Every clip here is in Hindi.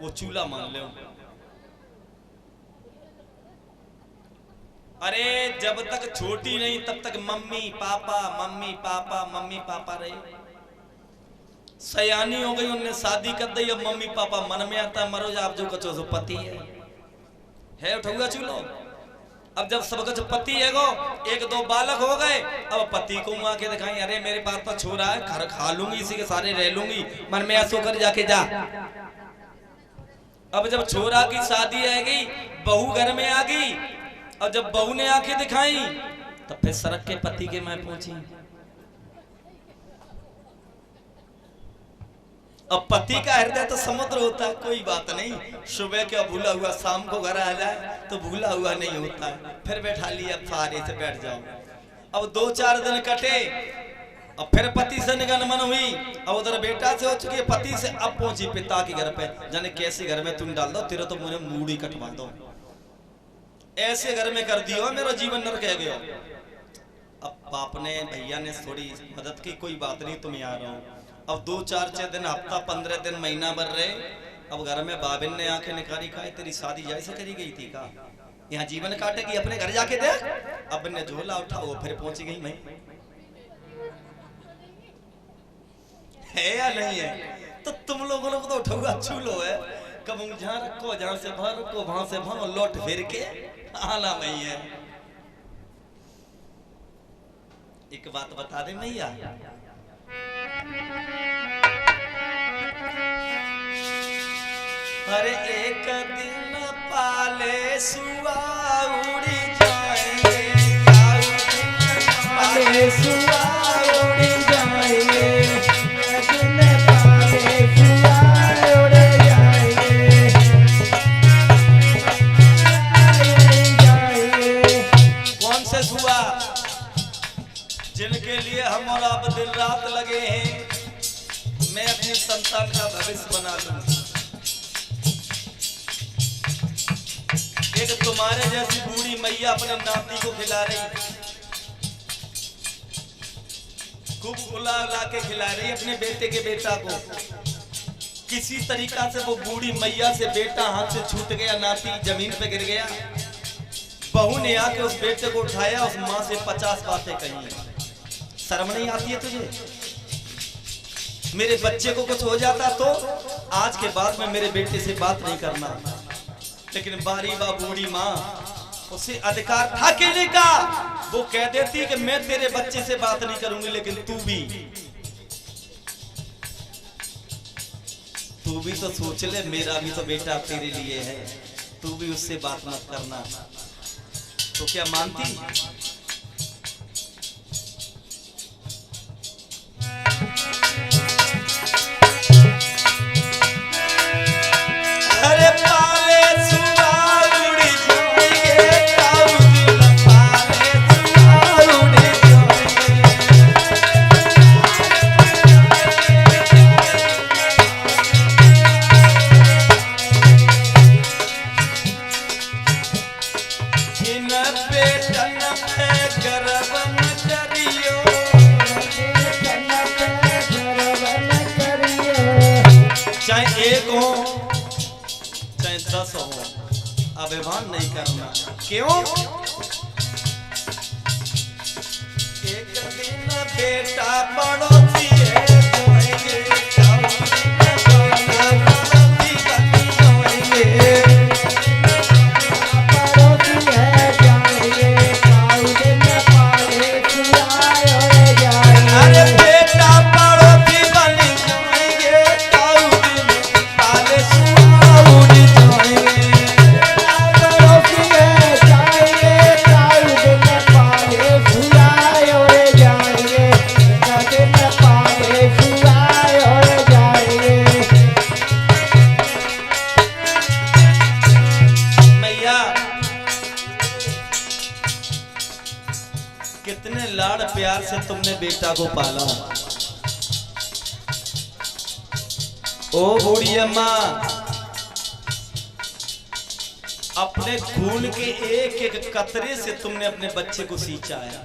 वो चूल्हा मान लो। अरे जब तक छोटी नहीं तब तक मम्मी पापा रहे। सयानी हो गई, उनने शादी कर दी, अब मम्मी पापा मन में आता मरो जा, आप जो कचो सो पति है उठा चूल्हो। अब जब सब कुछ पति है गो, एक दो बालक हो गए, अब पति को आके दिखाई, अरे मेरे पास तो छोरा है, घर खा लूंगी, इसी के सारे रह लूंगी, मन में ऐसो कर जाके जा। अब जब छोरा की शादी आ गई, बहू घर में आ गई, और जब बहू ने आके दिखाई तब फिर सड़क के पति के मैं पहुंची। अब पति का हृदय तो समुद्र होता है, कोई बात नहीं, सुबह क्या भूला हुआ शाम को घर आ जाए तो भूला हुआ नहीं होता है। फिर बैठा लिया, फारे से बैठ जाओ। अब 2-4 दिन कटे, अब फिर पति से निगमन हुई, अब उधर बेटा से हो चुकी है, पति से अब पहुंची पिता के घर पे, जाने कैसे घर में तुम डाल दो, तेरे तो मुझे मूड़ी कटवा दो, ऐसे घर में कर दियो मेरा जीवन नरक है गया। अब बाप ने भैया ने थोड़ी मदद की, कोई बात नहीं तुम यहाँ रहो। अब 2-4-6 दिन, हफ्ता 15 दिन, महीना भर रहे। अब घर में बाबिन ने आंखें निकाली, कहा तेरी शादी जैसे करी गई थी का, यहाँ जीवन काटेगी, अपने घर जाके देख। अब ने झोला उठा, वो फिर पहुंच गई। मैं है या नहीं है? तो तुम लोगों को तो उठा चूल्हो है, कब जहाँ रखो, जहाँ से वहां रखो, वहां से वहां लौट फिर के आना नहीं है। एक बात बता दे मैया, अरे एक दिन पाले सुआ उड़ी जाएंगे, पाले सुआ उड़ी जाएंगे, एक दिन पाले सुआ उड़ जाएंगे। कौन से सुआ? जिनके लिए हम और आप दिन रात लगे हैं, मैं अपनी संतान का भविष्य बना लूं। एक तुम्हारे जैसी बूढ़ी मैया अपने नाती को खिला रही, खूब बुला के खिला रही अपने बेटे के बेटा को। किसी तरीका से वो बूढ़ी मैया से बेटा हाथ से छूट गया, नाती जमीन पे गिर गया। बहू ने आके उस बेटे को उठाया, उस माँ से 50 बातें कही। शर्म नहीं आती है तुझे? मेरे बच्चे को कुछ हो जाता तो आज के बाद में मेरे बेटे से बात नहीं करना। लेकिन बारी बा बूढ़ी माँ, उसे अधिकार था कहने का, वो कह देती कि मैं तेरे बच्चे से बात नहीं करूंगी, लेकिन तू भी तो सोच ले, मेरा भी तो बेटा तेरे लिए है, तू भी उससे बात मत करना। तो क्या मानती? अरे पाले सुआ उड़ी जाएंगे, पाले सुआ उड़ी जाएंगे। इन बेटन पे गर्व न करियो, चाहे एक हो चाहे 10 हो, अभिमान नहीं करना। क्यों? एक दिन बेटा पड़ोसी है जाएंगे, कितने लाड़ प्यार से तुमने बेटा को पाला। ओ बूढ़ी अम्मा, अपने खून के एक एक कतरे से तुमने अपने बच्चे को सींचा है,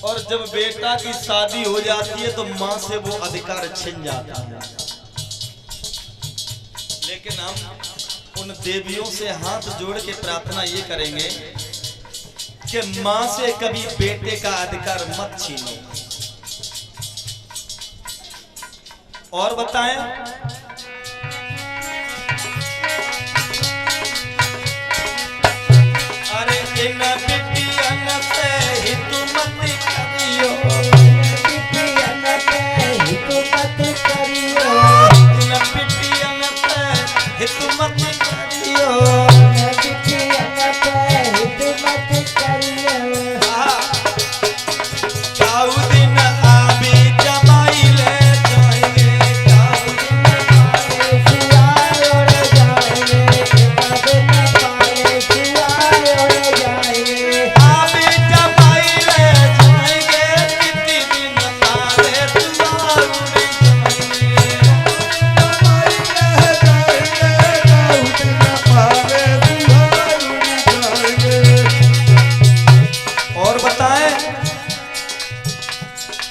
और जब बेटा की शादी हो जाती है तो मां से वो अधिकार छिन जाता है। लेकिन हम उन देवियों से हाथ जोड़ के प्रार्थना ये करेंगे कि मां से कभी बेटे का अधिकार मत छीनो। और बताएं, अरे इन बिटियन से हित मत करियो, बिटियन से हित मत करियो, इन बिटियन से हित मत करियो, बिटियन से हित मत करियो। काऊ दिन आबी जमाई ले जाएंगे, काऊ पाले सुआए उड़ जाएंगे, दिन पाले सुआए उड़ जाएंगे। आबी जमाई ले जाएंगे, कितनी दिन पाले सुआ उड़ जाएंगे। और बताएं,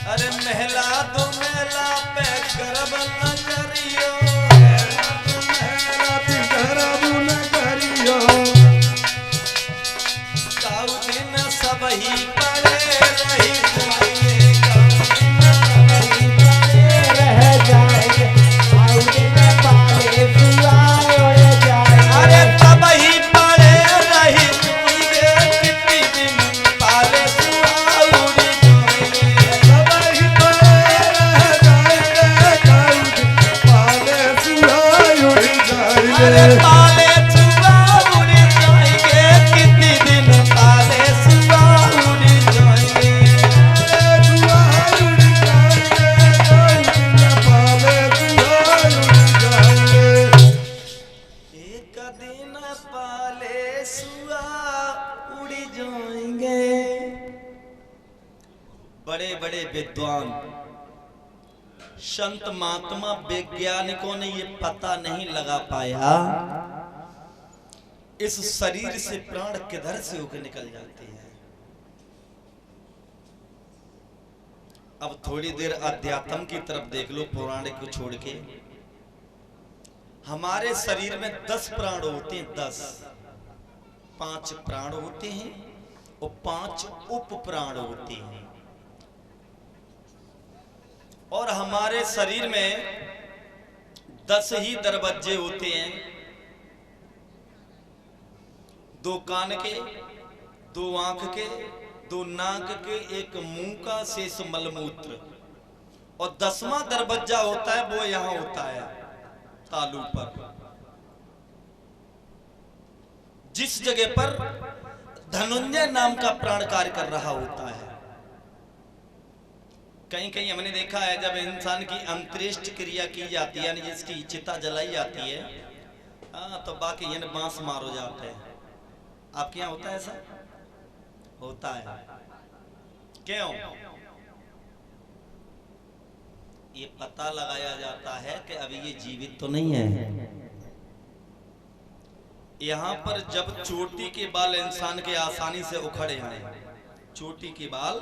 अरे महला दो महला पे गर्भ न करियो, काऊ दिन सब ही पड़े रही जाएंगे, काऊ दिन वहीं पड़े रह जाएंगे, आउ दिन पाले सुआए उड़ जाएंगे। अरे तब ही पड़े रही जाएंगे, कितनी दिन पाले सुआ उड़ी जाएंगे। अरे पाले सुआ उड़ी जाएंगे, कितनी दिन पाले सुआ उड़ी जाएंगे। एक दिन पाले सुआ उड़ी जाएंगे। बड़े बड़े विद्वान संत महात्मा वैज्ञानिकों ने ये पता नहीं लगा पाया इस शरीर से प्राण किधर से होकर निकल जाते हैं। अब थोड़ी देर अध्यात्म की तरफ देख लो, पौराणिक को छोड़ के। हमारे शरीर में 10 प्राण होते हैं, 10। 5 प्राण होते हैं और 5 उप प्राण होते हैं। और हमारे शरीर में 10 ही दरवाजे होते हैं, 2 कान के, 2 आंख के, 2 नाक के, 1 मुंह का, शेष मलमूत्र। और 10वां दरवाजा होता है, वो यहां होता है तालू पर, जिस जगह पर धनुंजय नाम का प्राण कार्य कर रहा होता है। कहीं कहीं हमने देखा है जब इंसान की अंत्येष्टि क्रिया की जाती है, यानी जिसकी चिता जलाई जाती है, तो बाकी ये बांस मारो जाते हैं। आपके यहाँ होता है ऐसा? होता है। क्यों? ये पता लगाया जाता है कि अभी ये जीवित तो नहीं है। यहाँ पर जब चोटी के बाल इंसान के आसानी से उखड़ जाए, चोटी के बाल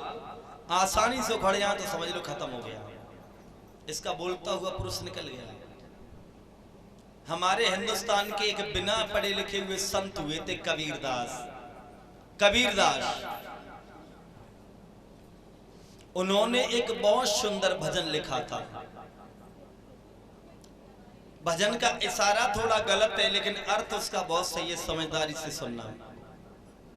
आसानी से उखड़ जाए तो समझ लो खत्म हो गया, इसका बोलता हुआ पुरुष निकल गया। हमारे हिंदुस्तान के एक बिना पढ़े लिखे हुए संत हुए थे, कबीरदास। कबीरदास उन्होंने एक बहुत सुंदर भजन लिखा था। भजन का इशारा थोड़ा गलत है, लेकिन अर्थ उसका बहुत सही है, समझदारी से सुनना।